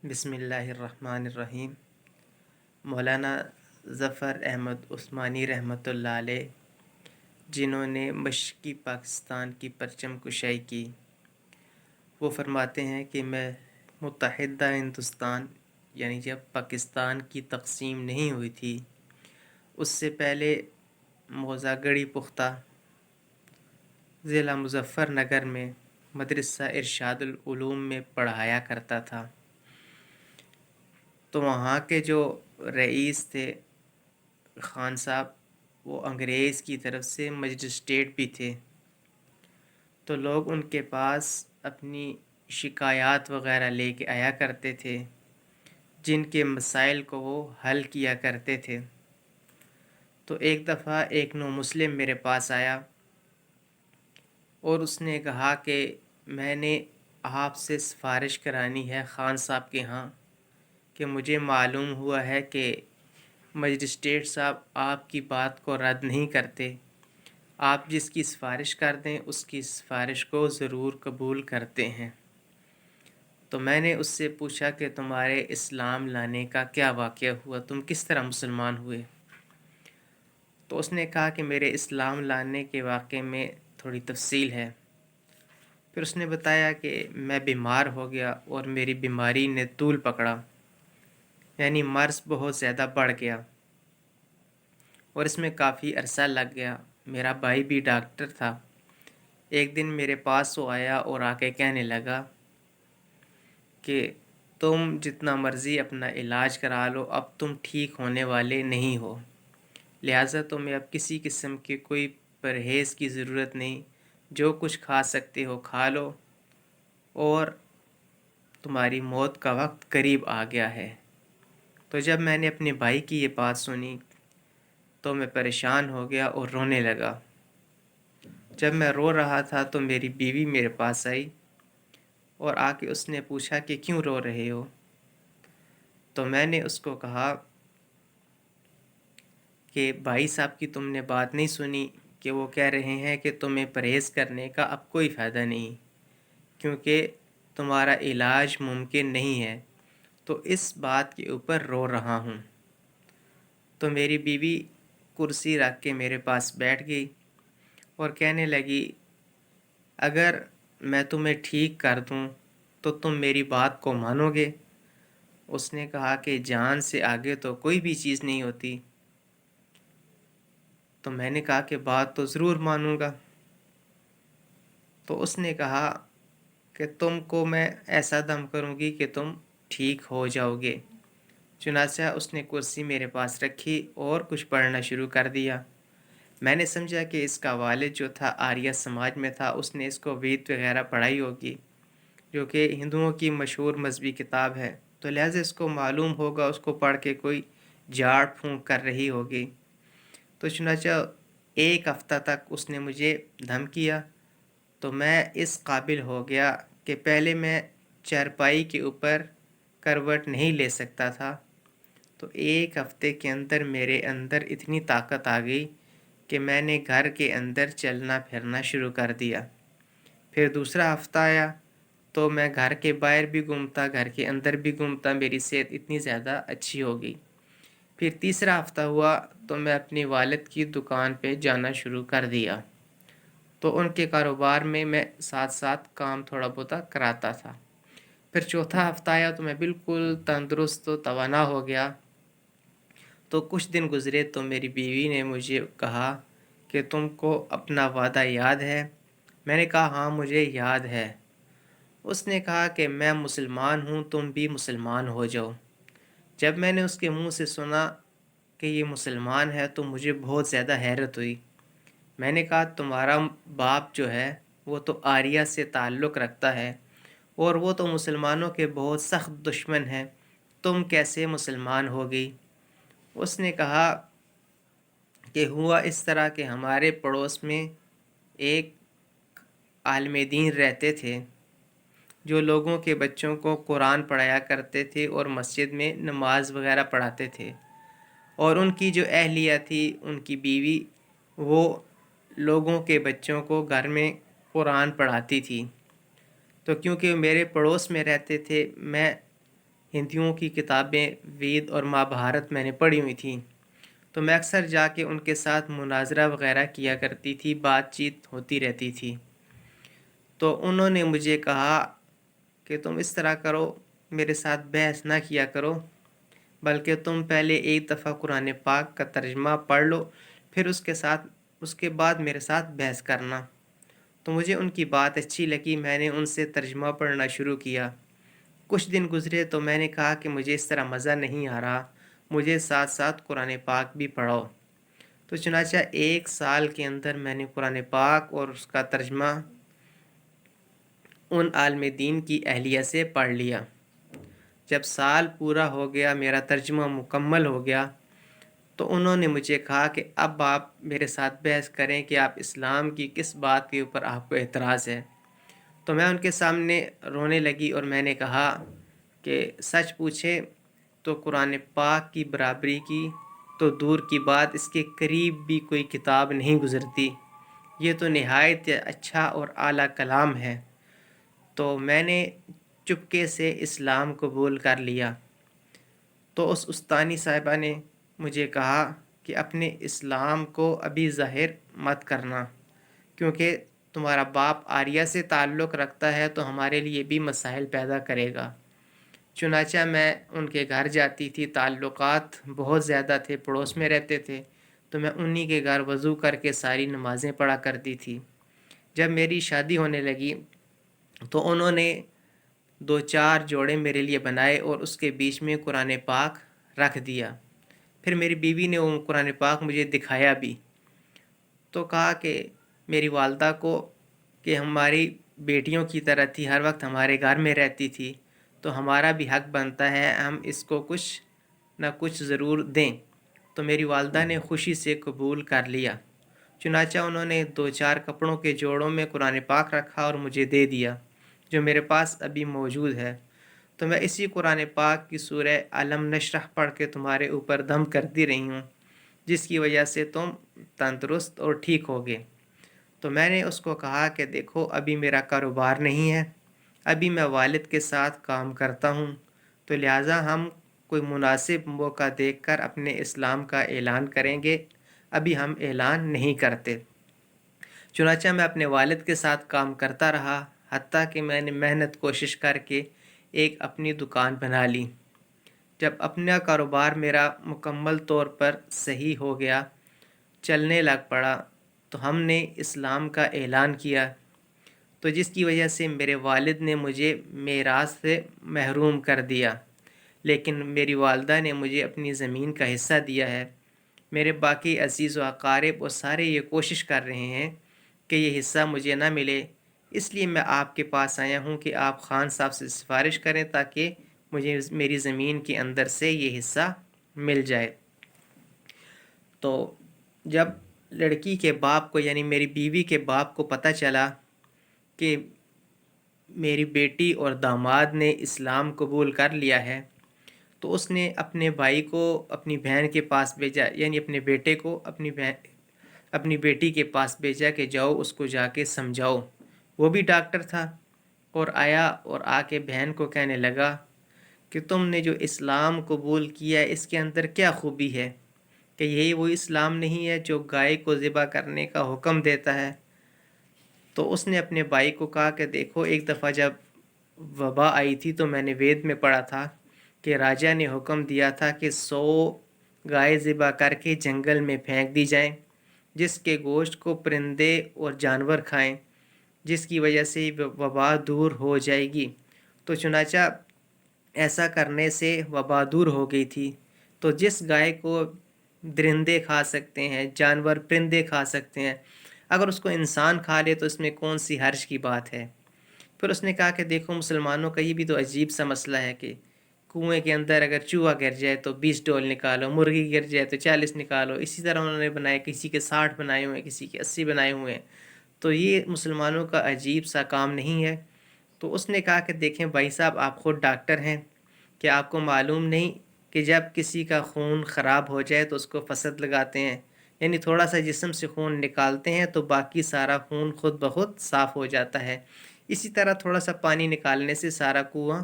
بسم اللہ الرحمن الرحیم۔ مولانا ظفر احمد عثمانی رحمۃ اللہ علیہ، جنہوں نے مشرقی پاکستان کی پرچم کشائی کی، وہ فرماتے ہیں کہ میں متحدہ ہندوستان یعنی جب پاکستان کی تقسیم نہیں ہوئی تھی اس سے پہلے موزہ گڑھی پختہ ضلع مظفر نگر میں مدرسہ ارشاد العلوم میں پڑھایا کرتا تھا۔ تو وہاں کے جو رئیس تھے خان صاحب، وہ انگریز کی طرف سے مجسٹریٹ بھی تھے، تو لوگ ان کے پاس اپنی شکایات وغیرہ لے کے آیا کرتے تھے، جن کے مسائل کو وہ حل کیا کرتے تھے۔ تو ایک دفعہ ایک نو مسلم میرے پاس آیا اور اس نے کہا کہ میں نے آپ سے سفارش کرانی ہے خان صاحب کے ہاں، کہ مجھے معلوم ہوا ہے کہ مجسٹریٹ صاحب آپ کی بات کو رد نہیں کرتے، آپ جس کی سفارش کر دیں اس کی سفارش کو ضرور قبول کرتے ہیں۔ تو میں نے اس سے پوچھا کہ تمہارے اسلام لانے کا کیا واقعہ ہوا، تم کس طرح مسلمان ہوئے؟ تو اس نے کہا کہ میرے اسلام لانے کے واقعے میں تھوڑی تفصیل ہے۔ پھر اس نے بتایا کہ میں بیمار ہو گیا اور میری بیماری نے طول پکڑا، یعنی مرض بہت زیادہ بڑھ گیا اور اس میں کافی عرصہ لگ گیا۔ میرا بھائی بھی ڈاکٹر تھا۔ ایک دن میرے پاس وہ آیا اور آ کے کہنے لگا کہ تم جتنا مرضی اپنا علاج کرا لو، اب تم ٹھیک ہونے والے نہیں ہو، لہٰذا تمہیں اب کسی قسم کی کوئی پرہیز کی ضرورت نہیں، جو کچھ کھا سکتے ہو کھا لو، اور تمہاری موت کا وقت قریب آ گیا ہے۔ تو جب میں نے اپنے بھائی کی یہ بات سنی تو میں پریشان ہو گیا اور رونے لگا۔ جب میں رو رہا تھا تو میری بیوی میرے پاس آئی اور آ کے اس نے پوچھا کہ کیوں رو رہے ہو؟ تو میں نے اس کو کہا کہ بھائی صاحب کی تم نے بات نہیں سنی کہ وہ کہہ رہے ہیں کہ تمہیں پرہیز کرنے کا اب کوئی فائدہ نہیں، کیونکہ تمہارا علاج ممکن نہیں ہے، تو اس بات کے اوپر رو رہا ہوں۔ تو میری بیوی کرسی رکھ کے میرے پاس بیٹھ گئی اور کہنے لگی اگر میں تمہیں ٹھیک کر دوں تو تم میری بات کو مانو گے؟ اس نے کہا کہ جان سے آگے تو کوئی بھی چیز نہیں ہوتی۔ تو میں نے کہا کہ بات تو ضرور مانوں گا۔ تو اس نے کہا کہ تم کو میں ایسا دم کروں گی کہ تم ٹھیک ہو جاؤ گے۔ چنانچہ اس نے کرسی میرے پاس رکھی اور کچھ پڑھنا شروع کر دیا۔ میں نے سمجھا کہ اس کا والد جو تھا آریہ سماج میں تھا، اس نے اس کو وید وغیرہ پڑھائی ہوگی، جو کہ ہندوؤں کی مشہور مذہبی کتاب ہے، تو لہٰذا اس کو معلوم ہوگا، اس کو پڑھ کے کوئی جھاڑ پھونک کر رہی ہوگی۔ تو چنانچہ ایک ہفتہ تک اس نے مجھے دھم کیا، تو میں اس قابل ہو گیا کہ پہلے میں چارپائی کے اوپر کروٹ نہیں لے سکتا تھا، تو ایک ہفتے کے اندر میرے اندر اتنی طاقت آ گئی کہ میں نے گھر کے اندر چلنا پھرنا شروع کر دیا۔ پھر دوسرا ہفتہ آیا تو میں گھر کے باہر بھی گھومتا، گھر کے اندر بھی گھومتا، میری صحت اتنی زیادہ اچھی ہو گئی۔ پھر تیسرا ہفتہ ہوا تو میں اپنی والد کی دکان پہ جانا شروع کر دیا، تو ان کے کاروبار میں ساتھ ساتھ کام تھوڑا بہت کراتا تھا۔ پھر چوتھا ہفتہ آیا تو میں بالکل تندرست و توانا ہو گیا۔ تو کچھ دن گزرے تو میری بیوی نے مجھے کہا کہ تم کو اپنا وعدہ یاد ہے؟ میں نے کہا ہاں مجھے یاد ہے۔ اس نے کہا کہ میں مسلمان ہوں، تم بھی مسلمان ہو جاؤ۔ جب میں نے اس کے منہ سے سنا کہ یہ مسلمان ہے تو مجھے بہت زیادہ حیرت ہوئی۔ میں نے کہا تمہارا باپ جو ہے وہ تو آریہ سے تعلق رکھتا ہے اور وہ تو مسلمانوں کے بہت سخت دشمن ہیں، تم کیسے مسلمان ہو گئی؟ اس نے کہا کہ ہوا اس طرح کہ ہمارے پڑوس میں ایک عالم دین رہتے تھے جو لوگوں کے بچوں کو قرآن پڑھایا کرتے تھے اور مسجد میں نماز وغیرہ پڑھاتے تھے، اور ان کی جو اہلیہ تھی، ان کی بیوی، وہ لوگوں کے بچوں کو گھر میں قرآن پڑھاتی تھی۔ تو کیونکہ میرے پڑوس میں رہتے تھے، میں ہندیوں کی کتابیں وید اور مہابھارت میں نے پڑھی ہوئی تھیں، تو میں اکثر جا کے ان کے ساتھ مناظرہ وغیرہ کیا کرتی تھی، بات چیت ہوتی رہتی تھی۔ تو انہوں نے مجھے کہا کہ تم اس طرح کرو، میرے ساتھ بحث نہ کیا کرو، بلکہ تم پہلے ایک دفعہ قرآن پاک کا ترجمہ پڑھ لو، پھر اس کے بعد میرے ساتھ بحث کرنا۔ تو مجھے ان کی بات اچھی لگی، میں نے ان سے ترجمہ پڑھنا شروع کیا۔ کچھ دن گزرے تو میں نے کہا کہ مجھے اس طرح مزہ نہیں آ رہا، مجھے ساتھ ساتھ قرآن پاک بھی پڑھاؤ۔ تو چنانچہ 1 سال کے اندر میں نے قرآن پاک اور اس کا ترجمہ ان عالم دین کی اہلیہ سے پڑھ لیا۔ جب سال پورا ہو گیا، میرا ترجمہ مکمل ہو گیا، تو انہوں نے مجھے کہا کہ اب آپ میرے ساتھ بحث کریں کہ آپ اسلام کی کس بات کے اوپر آپ کو اعتراض ہے۔ تو میں ان کے سامنے رونے لگی اور میں نے کہا کہ سچ پوچھے تو قرآن پاک کی برابری کی تو دور کی بات، اس کے قریب بھی کوئی کتاب نہیں گزرتی، یہ تو نہایت اچھا اور اعلیٰ کلام ہے۔ تو میں نے چپکے سے اسلام قبول کر لیا۔ تو اس استانی صاحبہ نے مجھے کہا کہ اپنے اسلام کو ابھی ظاہر مت کرنا، کیونکہ تمہارا باپ آریہ سے تعلق رکھتا ہے تو ہمارے لیے بھی مسائل پیدا کرے گا۔ چنانچہ میں ان کے گھر جاتی تھی، تعلقات بہت زیادہ تھے، پڑوس میں رہتے تھے، تو میں انہی کے گھر وضو کر کے ساری نمازیں پڑھا کرتی تھی۔ جب میری شادی ہونے لگی تو انہوں نے 2-4 جوڑے میرے لیے بنائے اور اس کے بیچ میں قرآن پاک رکھ دیا۔ پھر میری بیوی نے وہ قرآن پاک مجھے دکھایا بھی، تو کہا کہ میری والدہ کو کہ ہماری بیٹیوں کی طرح تھی، ہر وقت ہمارے گھر میں رہتی تھی، تو ہمارا بھی حق بنتا ہے ہم اس کو کچھ نہ کچھ ضرور دیں۔ تو میری والدہ نے خوشی سے قبول کر لیا۔ چنانچہ انہوں نے 2-4 کپڑوں کے جوڑوں میں قرآن پاک رکھا اور مجھے دے دیا، جو میرے پاس ابھی موجود ہے۔ تو میں اسی قرآن پاک کی سورہ علم نشرح پڑھ کے تمہارے اوپر دم کرتی رہی ہوں، جس کی وجہ سے تم تندرست اور ٹھیک ہوگے۔ تو میں نے اس کو کہا کہ دیکھو ابھی میرا کاروبار نہیں ہے، ابھی میں والد کے ساتھ کام کرتا ہوں، تو لہٰذا ہم کوئی مناسب موقع دیکھ کر اپنے اسلام کا اعلان کریں گے، ابھی ہم اعلان نہیں کرتے۔ چنانچہ میں اپنے والد کے ساتھ کام کرتا رہا، حتیٰ کہ میں نے محنت کوشش کر کے ایک اپنی دکان بنا لی۔ جب اپنا کاروبار میرا مکمل طور پر صحیح ہو گیا، چلنے لگ پڑا، تو ہم نے اسلام کا اعلان کیا، تو جس کی وجہ سے میرے والد نے مجھے میراث سے محروم کر دیا، لیکن میری والدہ نے مجھے اپنی زمین کا حصہ دیا ہے۔ میرے باقی عزیز و اقارب اور سارے یہ کوشش کر رہے ہیں کہ یہ حصہ مجھے نہ ملے، اس لیے میں آپ کے پاس آیا ہوں کہ آپ خان صاحب سے سفارش کریں تاکہ مجھے میری زمین کے اندر سے یہ حصہ مل جائے۔ تو جب لڑکی کے باپ کو یعنی میری بیوی کے باپ کو پتہ چلا کہ میری بیٹی اور داماد نے اسلام قبول کر لیا ہے، تو اس نے اپنے بھائی کو اپنی بہن کے پاس بھیجا، یعنی اپنے بیٹے کو اپنی بیٹی کے پاس بھیجا کہ جاؤ اس کو جا کے سمجھاؤ۔ وہ بھی ڈاکٹر تھا اور آیا اور آ کے بہن کو کہنے لگا کہ تم نے جو اسلام قبول کیا ہے اس کے اندر کیا خوبی ہے، کہ یہی وہ اسلام نہیں ہے جو گائے کو ذبح کرنے کا حکم دیتا ہے۔ تو اس نے اپنے بھائی کو کہا کہ دیکھو ایک دفعہ جب وبا آئی تھی تو میں نے وید میں پڑھا تھا کہ راجا نے حکم دیا تھا کہ 100 گائے ذبح کر کے جنگل میں پھینک دی جائیں، جس کے گوشت کو پرندے اور جانور کھائیں، جس کی وجہ سے وبا دور ہو جائے گی۔ تو چنانچہ ایسا کرنے سے وبا دور ہو گئی تھی۔ تو جس گائے کو درندے کھا سکتے ہیں، جانور پرندے کھا سکتے ہیں، اگر اس کو انسان کھا لے تو اس میں کون سی حرج کی بات ہے۔ پھر اس نے کہا کہ دیکھو مسلمانوں کا یہ بھی تو عجیب سا مسئلہ ہے کہ کنویں کے اندر اگر چوہا گر جائے تو 20 ڈول نکالو، مرغی گر جائے تو 40 نکالو، اسی طرح انہوں نے بنائے، کسی کے 60 بنائے ہوئے ہیں، کسی کے 80 بنائے ہوئے ہیں، تو یہ مسلمانوں کا عجیب سا کام نہیں ہے۔ تو اس نے کہا کہ دیکھیں بھائی صاحب آپ خود ڈاکٹر ہیں، کہ آپ کو معلوم نہیں کہ جب کسی کا خون خراب ہو جائے تو اس کو فسد لگاتے ہیں، یعنی تھوڑا سا جسم سے خون نکالتے ہیں تو باقی سارا خون خود بخود صاف ہو جاتا ہے، اسی طرح تھوڑا سا پانی نکالنے سے سارا کنواں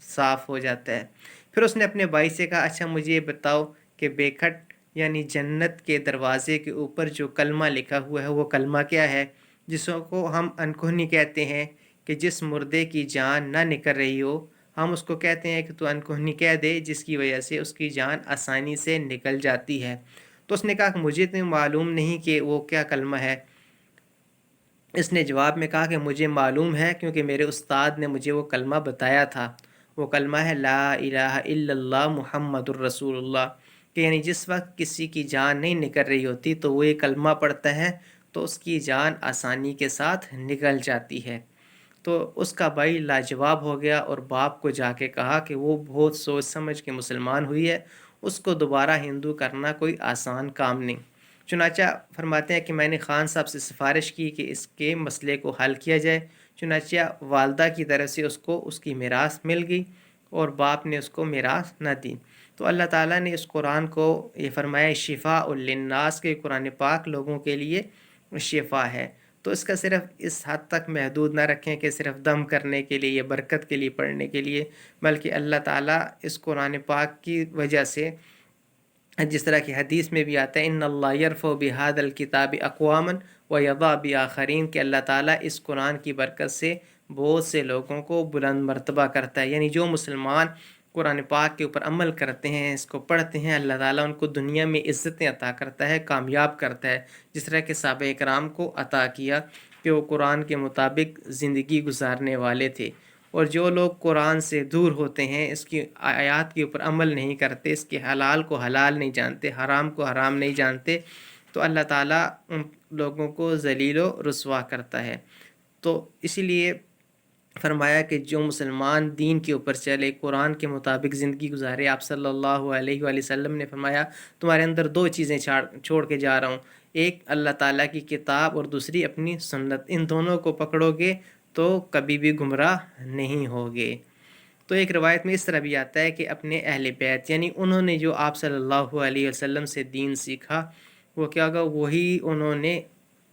صاف ہو جاتا ہے۔ پھر اس نے اپنے بھائی سے کہا اچھا مجھے یہ بتاؤ کہ بیکھٹ یعنی جنت کے دروازے کے اوپر جو کلمہ لکھا ہوا ہے وہ کلمہ کیا ہے، جس کو ہم انکہنی کہتے ہیں، کہ جس مردے کی جان نہ نکل رہی ہو ہم اس کو کہتے ہیں کہ تو انکہنی کہہ دے، جس کی وجہ سے اس کی جان آسانی سے نکل جاتی ہے۔ تو اس نے کہا کہ مجھے تو معلوم نہیں کہ وہ کیا کلمہ ہے۔ اس نے جواب میں کہا کہ مجھے معلوم ہے کیونکہ میرے استاد نے مجھے وہ کلمہ بتایا تھا۔ وہ کلمہ ہے لا الہ الا اللہ محمد الرسول اللہ، کہ یعنی جس وقت کسی کی جان نہیں نکل رہی ہوتی تو وہ یہ کلمہ پڑھتا ہے تو اس کی جان آسانی کے ساتھ نکل جاتی ہے۔ تو اس کا بھائی لاجواب ہو گیا اور باپ کو جا کے کہا کہ وہ بہت سوچ سمجھ کے مسلمان ہوئی ہے، اس کو دوبارہ ہندو کرنا کوئی آسان کام نہیں۔ چنانچہ فرماتے ہیں کہ میں نے خان صاحب سے سفارش کی کہ اس کے مسئلے کو حل کیا جائے۔ چنانچہ والدہ کی طرف سے اس کو اس کی میراث مل گئی اور باپ نے اس کو میراث نہ دی۔ تو اللہ تعالیٰ نے اس قرآن کو یہ فرمایا شفاء للناس، کے قرآن پاک لوگوں کے لیے شفا ہے۔ تو اس کا صرف اس حد تک محدود نہ رکھیں کہ صرف دم کرنے کے لیے یا برکت کے لیے پڑھنے کے لیے، بلکہ اللہ تعالیٰ اس قرآن پاک کی وجہ سے، جس طرح کی حدیث میں بھی آتا ہے ان اللہ یرفع بہذا الکتاب اقواما ویضع بآخرین، کہ اللہ تعالیٰ اس قرآن کی برکت سے بہت سے لوگوں کو بلند مرتبہ کرتا ہے۔ یعنی جو مسلمان قرآن پاک کے اوپر عمل کرتے ہیں، اس کو پڑھتے ہیں، اللہ تعالیٰ ان کو دنیا میں عزتیں عطا کرتا ہے، کامیاب کرتا ہے، جس طرح کہ صحابہ کرام کو عطا کیا کہ وہ قرآن کے مطابق زندگی گزارنے والے تھے۔ اور جو لوگ قرآن سے دور ہوتے ہیں، اس کی آیات کے اوپر عمل نہیں کرتے، اس کے حلال کو حلال نہیں جانتے، حرام کو حرام نہیں جانتے، تو اللہ تعالیٰ ان لوگوں کو ذلیل و رسوا کرتا ہے۔ تو اسی لیے فرمایا کہ جو مسلمان دین کے اوپر چلے، قرآن کے مطابق زندگی گزارے، آپ صلی اللہ علیہ وآلہ وسلم نے فرمایا تمہارے اندر دو چیزیں چھوڑ کے جا رہا ہوں، ایک اللہ تعالیٰ کی کتاب اور دوسری اپنی سنت، ان دونوں کو پکڑو گے تو کبھی بھی گمراہ نہیں ہوگے۔ تو ایک روایت میں اس طرح بھی آتا ہے کہ اپنے اہل بیت، یعنی انہوں نے جو آپ صلی اللہ علیہ وسلم سے دین سیکھا، وہ کیا ہوگا، وہی انہوں نے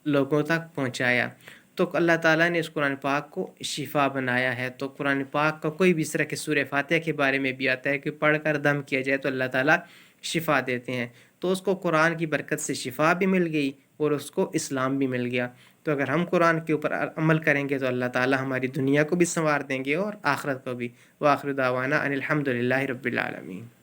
لوگوں تک پہنچایا۔ تو اللہ تعالیٰ نے اس قرآن پاک کو شفا بنایا ہے۔ تو قرآن پاک کا کوئی بھی اس طرح کے سورہ فاتحہ کے بارے میں بھی آتا ہے کہ پڑھ کر دم کیا جائے تو اللہ تعالیٰ شفا دیتے ہیں۔ تو اس کو قرآن کی برکت سے شفا بھی مل گئی اور اس کو اسلام بھی مل گیا۔ تو اگر ہم قرآن کے اوپر عمل کریں گے تو اللہ تعالیٰ ہماری دنیا کو بھی سنوار دیں گے اور آخرت کو بھی۔ وآخر دعوانا ان الحمد للہ رب العالمین۔